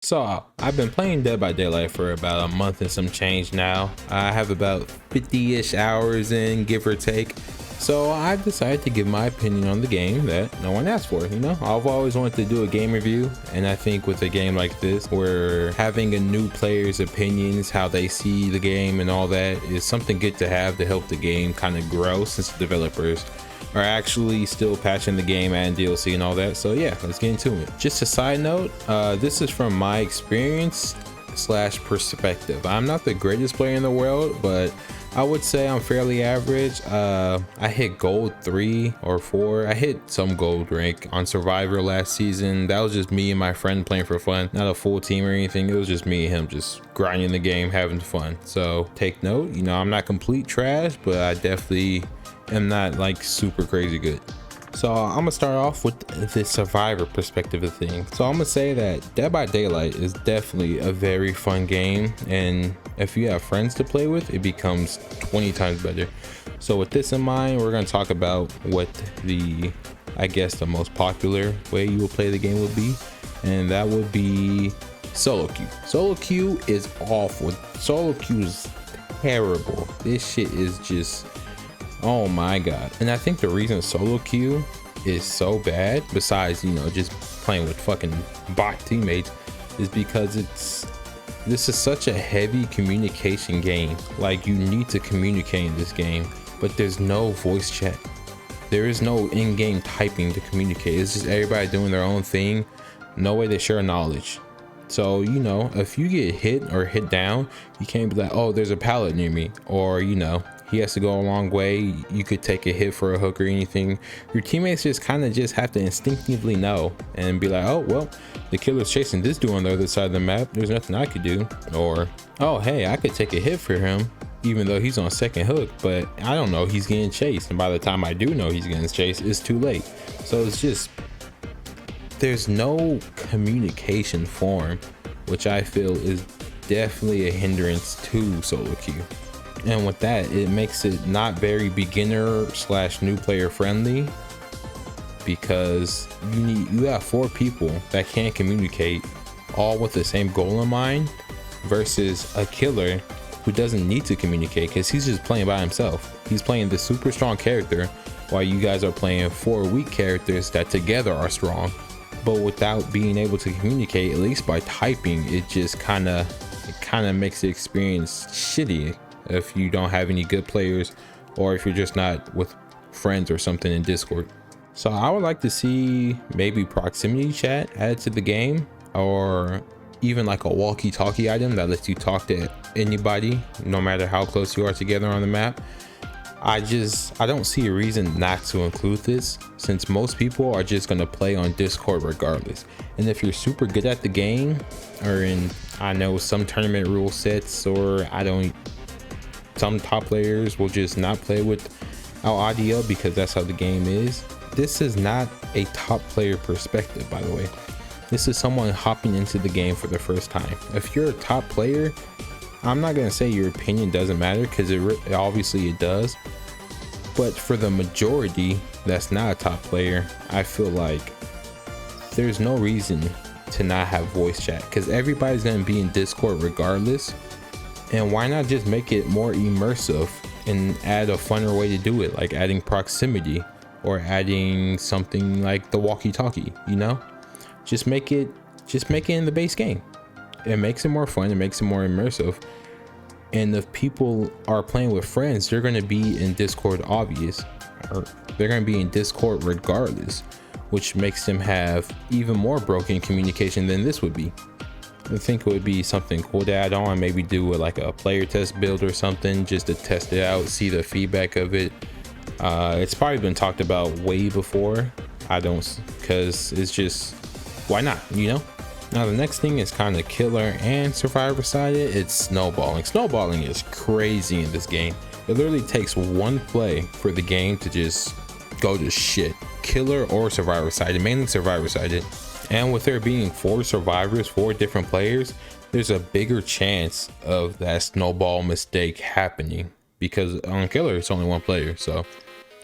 So I've been playing Dead by Daylight for about a month and some change now. I have about 50-ish hours in, give or take. So I've decided to give my opinion on the game that no one asked for. You know, I've always wanted to do a game review, and I think with a game like this, where having a new player's opinions, how they see the game and all that is something good to have to help the game kind of grow, since the developers are actually still patching the game and DLC and all that. So yeah, let's get into it. Just a side note, this is from my experience slash perspective. I'm not the greatest player in the world, but I would say I'm fairly average. I hit gold 3 or 4. I hit some gold rank on Survivor last season. That was just me and my friend playing for fun, not a full team or anything. It was just me and him just grinding the game, having fun. So take note, you know, I'm not complete trash, but I definitely am not like super crazy good. So I'm gonna start off with the Survivor perspective of things. So I'm gonna say that Dead by Daylight is definitely a very fun game, and if you have friends to play with, it becomes 20 times better. So with this in mind, we're gonna talk about what the, I guess, the most popular way you will play the game would be, and that would be solo queue. Solo queue is awful. Solo queue is terrible. This shit is just, oh my god. And I think the reason solo queue is so bad, besides, you know, just playing with fucking bot teammates, is because this is such a heavy communication game. Like, you need to communicate in this game, but there's no voice chat. There is no in-game typing to communicate. It's just everybody doing their own thing. No way to share knowledge. So, you know, if you get hit or hit down, you can't be like, oh, there's a pallet near me, or, you know, he has to go a long way. You could take a hit for a hook or anything. Your teammates just kind of just have to instinctively know and be like, oh, well, the killer's chasing this dude on the other side of the map. There's nothing I could do. Or, oh, hey, I could take a hit for him, even though he's on second hook, but I don't know he's getting chased. And by the time I do know he's getting chased, it's too late. So it's just, there's no communication form, which I feel is definitely a hindrance to solo queue. And with that, it makes it not very beginner slash new player friendly, because you have 4 people that can't communicate, all with the same goal in mind, versus a killer who doesn't need to communicate because he's just playing by himself. He's playing this super strong character, while you guys are playing 4 weak characters that together are strong, but without being able to communicate, at least by typing. It just kind of makes the experience shitty if you don't have any good players, or if you're just not with friends or something in Discord. So I would like to see maybe proximity chat added to the game, or even like a walkie-talkie item that lets you talk to anybody no matter how close you are together on the map. I don't see a reason not to include this, since most people are just going to play on Discord regardless. And if you're super good at the game, or in, I know, some tournament rule sets, or some top players will just not play without audio because that's how the game is. This is not a top player perspective, by the way. This is someone hopping into the game for the first time. If you're a top player, I'm not gonna say your opinion doesn't matter, because obviously it does. But for the majority that's not a top player, I feel like there's no reason to not have voice chat, because everybody's gonna be in Discord regardless. And why not just make it more immersive and add a funner way to do it, like adding proximity, or adding something like the walkie-talkie, you know? Just make it in the base game. It makes it more fun, it makes it more immersive. And if people are playing with friends, they're gonna be in Discord obvious, or they're gonna be in Discord regardless, which makes them have even more broken communication than this would be. I think it would be something cool to add on, maybe do like a player test build or something, just to test it out, see the feedback of it. It's probably been talked about way before. Because it's just, why not, you know? Now the next thing is kind of killer and survivor sided. It's snowballing. Snowballing is crazy in this game. It literally takes one play for the game to just go to shit. Killer or survivor sided, mainly survivor sided. And with there being 4 survivors, 4 different players, there's a bigger chance of that snowball mistake happening, because on killer it's only 1 player, so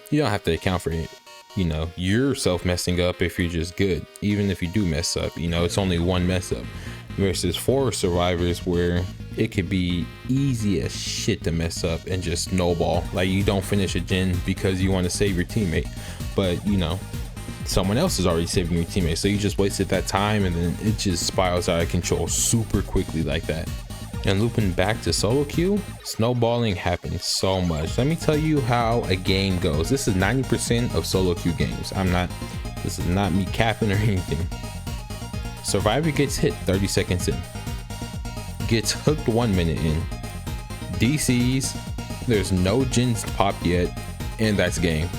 you don't have to account for it, you know, yourself messing up if you're just good. Even if you do mess up, you know, it's only 1 mess up. versus 4 survivors where it could be easy as shit to mess up and just snowball. Like, you don't finish a gen because you want to save your teammate, but you know someone else is already saving your teammate, so you just wasted that time, and then it just spirals out of control super quickly like that. And looping back to solo queue, snowballing happens so much. Let me tell you how a game goes. This is 90% of solo queue games. This is not me capping or anything. Survivor gets hit 30 seconds in, gets hooked 1 minute in, DCs, there's no gens popped yet, and that's game.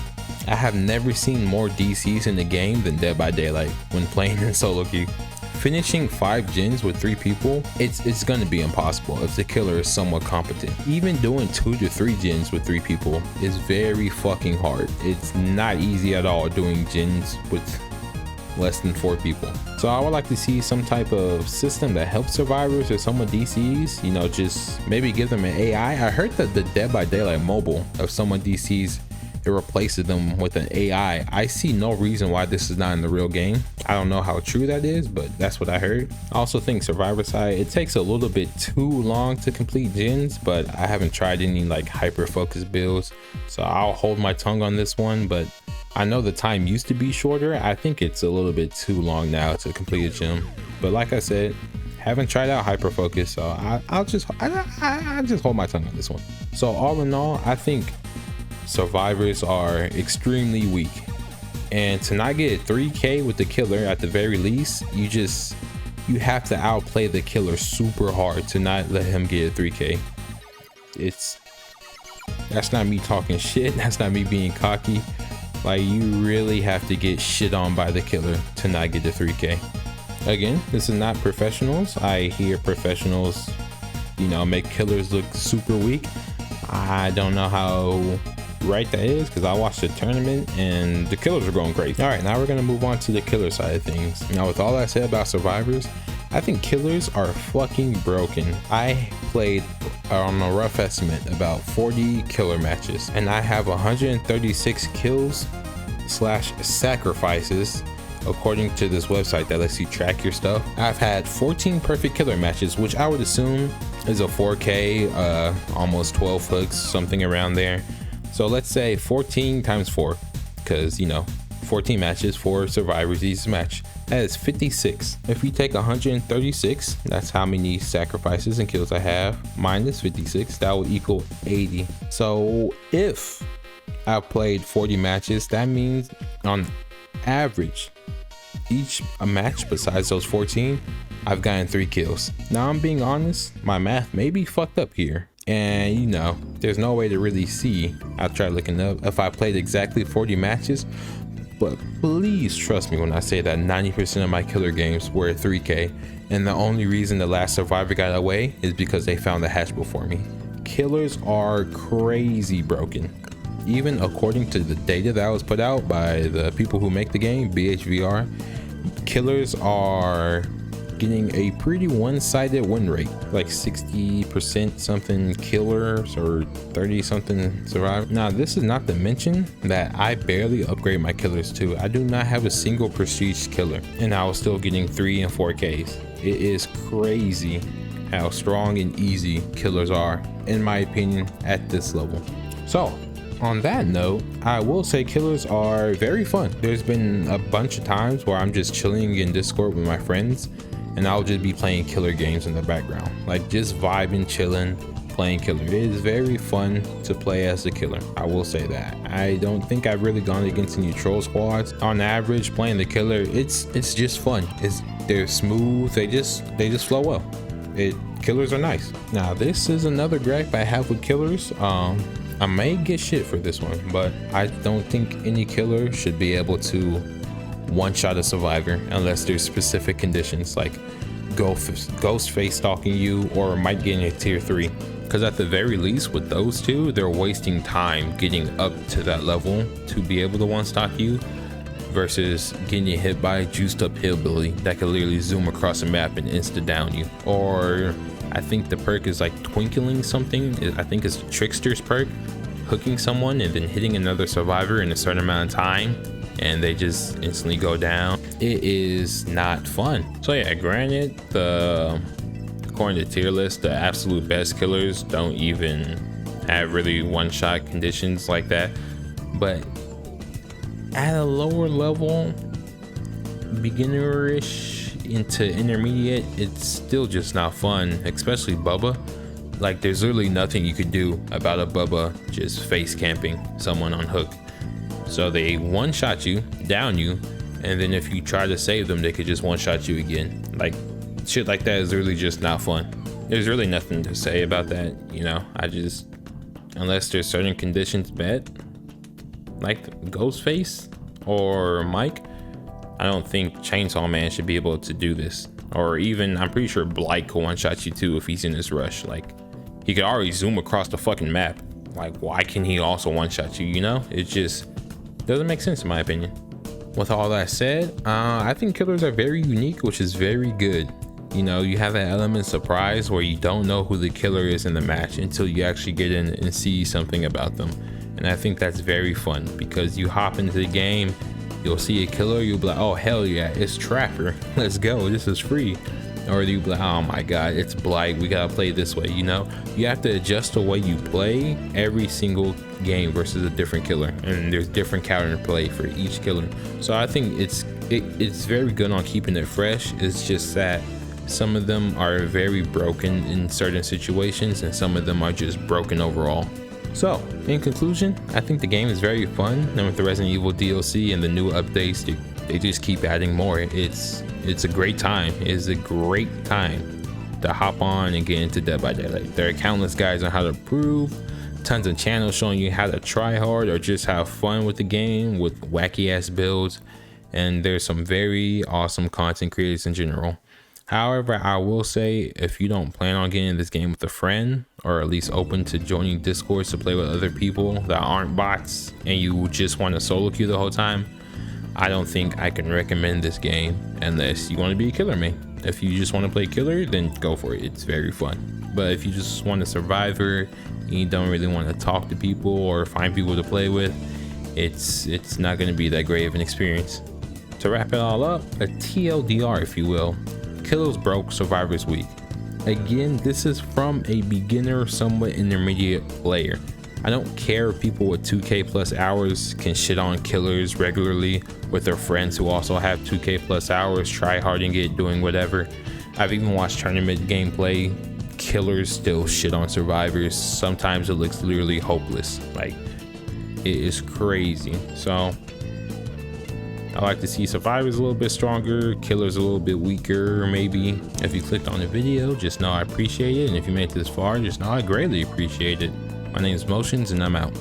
I have never seen more DCs in the game than Dead by Daylight when playing in solo queue. Finishing 5 gens with 3 people, it's gonna be impossible if the killer is somewhat competent. Even doing 2 to 3 gens with 3 people is very fucking hard. It's not easy at all doing gens with less than 4 people. So I would like to see some type of system that helps survivors or someone DCs, you know, just maybe give them an AI. I heard that the Dead by Daylight mobile, if someone DCs, it replaces them with an AI. I see no reason why this is not in the real game. I don't know how true that is, but that's what I heard. I also think survivor side, it takes a little bit too long to complete gens, but I haven't tried any like hyper focus builds, so I'll hold my tongue on this one. But I know the time used to be shorter. I think it's a little bit too long now to complete a gem, but like I said, haven't tried out hyper focus, so I'll just hold my tongue on this one. So all in all, I think survivors are extremely weak, and to not get 3k with the killer at the very least, you have to outplay the killer super hard to not let him get a 3k. That's not me talking shit, that's not me being cocky. Like, you really have to get shit on by the killer to not get the 3k. Again, this is not professionals. I hear professionals, you know, make killers look super weak. I don't know how right that is, because I watched the tournament and the killers are going crazy. All right, now we're gonna move on to the killer side of things. Now, with all I said about survivors, I think killers are fucking broken. I played on a rough estimate about 40 killer matches, and I have 136 kills / sacrifices according to this website that lets you track your stuff. I've had 14 perfect killer matches, which I would assume is a 4k, almost 12 hooks, something around there. So let's say 14 times 4, because you know 14 matches, 4 survivors each match. That is 56. If we take 136, that's how many sacrifices and kills I have, minus 56, that would equal 80. So if I've played 40 matches, that means on average, each a match besides those 14, I've gotten 3 kills. Now, I'm being honest, my math may be fucked up here, and you know, there's no way to really see. I'll try looking up if I played exactly 40 matches, but please trust me when I say that 90% of my killer games were 3k, and the only reason the last survivor got away is because they found the hatch before me. Killers are crazy broken. Even according to the data that was put out by the people who make the game, BHVR, killers are getting a pretty one-sided win rate, like 60% something killers or 30 something survivors. Now, this is not to mention that I barely upgrade my killers too. I do not have a single prestige killer, and I was still getting 3 and 4Ks. It is crazy how strong and easy killers are, in my opinion, at this level. So on that note, I will say killers are very fun. There's been a bunch of times where I'm just chilling in Discord with my friends, and I'll just be playing killer games in the background, like just vibing, chilling, playing killer. It is very fun to play as a killer, I will say that. I don't think I've really gone against any troll squads. On average, playing the killer, it's just fun. They're smooth, they just flow well. Killers are nice. Now, this is another gripe I have with killers. I may get shit for this one, but I don't think any killer should be able to one-shot a survivor unless there's specific conditions, like ghost face stalking you or might get in a tier 3. Because at the very least with those two, they're wasting time getting up to that level to be able to one-stock you, versus getting hit by a juiced up hillbilly that could literally zoom across the map and insta down you. Or I think the perk is like twinkling something. I think it's Trickster's perk, hooking someone and then hitting another survivor in a certain amount of time and they just instantly go down. It is not fun. So yeah, granted, according to tier list, the absolute best killers don't even have really one-shot conditions like that, but at a lower level, beginnerish into intermediate, it's still just not fun, especially Bubba. Like, there's literally nothing you could do about a Bubba just face camping someone on hook. So they one-shot you, down you, and then if you try to save them, they could just one-shot you again. Like, shit like that is really just not fun. There's really nothing to say about that, you know. Unless there's certain conditions met, like Ghostface or Mike, I don't think Chainsaw Man should be able to do this. Or even, I'm pretty sure Blight could one-shot you too if he's in his rush. Like, he could already zoom across the fucking map. Like, why can he also one-shot you, you know? It just doesn't make sense in my opinion. With all that said, I think killers are very unique, which is very good. You know, you have that element of surprise where you don't know who the killer is in the match until you actually get in and see something about them. And I think that's very fun because you hop into the game, you'll see a killer, you'll be like, oh hell yeah, it's Trapper, let's go, this is free. Or you'll be like, oh my god, it's Blight, we gotta play this way, you know? You have to adjust the way you play every single game versus a different killer, and there's different counter play for each killer. So I think it's very good on keeping it fresh. It's just that some of them are very broken in certain situations and some of them are just broken overall. So in conclusion, I think the game is very fun, and with the Resident Evil DLC and the new updates, they just keep adding more. It's a great time. It's a great time to hop on and get into Dead by Daylight. There are countless guides on how to improve, tons of channels showing you how to try hard or just have fun with the game with wacky ass builds, and there's some very awesome content creators in general. However, I will say, if you don't plan on getting this game with a friend, or at least open to joining Discords to play with other people that aren't bots, and you just want to solo queue the whole time, I don't think I can recommend this game unless you want to be a killer main. If you just want to play killer, then go for it. It's very fun. But if you just want a survivor and you don't really want to talk to people or find people to play with, it's not going to be that great of an experience. To wrap it all up, a TLDR if you will. Killers broke, survivors weak. Again, this is from a beginner, somewhat intermediate player. I don't care if people with 2k plus hours can shit on killers regularly with their friends who also have 2k plus hours, try harding it, doing whatever. I've even watched tournament gameplay. Killers still shit on survivors. Sometimes it looks literally hopeless. Like, it is crazy. So I like to see survivors a little bit stronger, killers a little bit weaker maybe. If you clicked on the video, just know I appreciate it, and if you made it this far, just know I greatly appreciate it. My name is Motions, and I'm out.